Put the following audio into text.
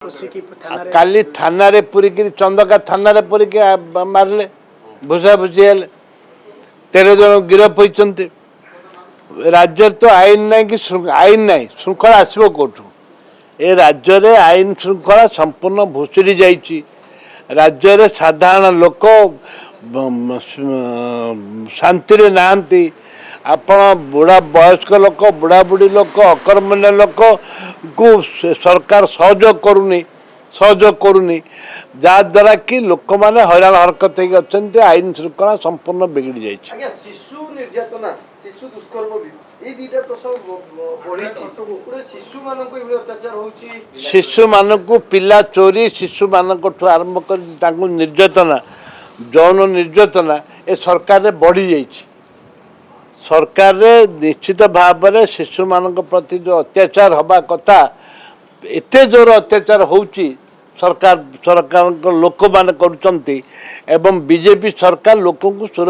काली थाना पूरी चंदका थाना पूरी मारे भूसा भूसी हेले 13 जन गिरफ होती। राज्य तो आईन ना कि आईन ना श्रृंखला आसो कौटू ए राज्य रे आईन श्रृंखला संपूर्ण भूसुरी जाइए। राज्य रे साधारण लोक शांति नहांती। आपण बुढ़ा वयस्क लोक बुढ़ा बुढ़ी लोक अकर्मण्य लोक को सरकार सहयोग करूनी जहाद्वारा कि लोक मैंने हैरान हरकत होती। आईन श्रृंखला संपूर्ण बिगड़ी जाइए। शिशु निर्यातना शिशु दुष्कर्म ये दुटा प्रसंग बढ़ी शिशु मान अत्याचार होची। शिशु मान पिला चोरी शिशु मान आरंभ कर निर्यातना जौन निर्यातना ए सरकार रे बढ़ी जाइए। सरकार रे निश्चित भाव में शिशु मान प्रति जो अत्याचार हवा कथा एते जोर अत्याचार होची सरकार लोक मान करुचंती एवं बीजेपी सरकार लोक को सुरक्षा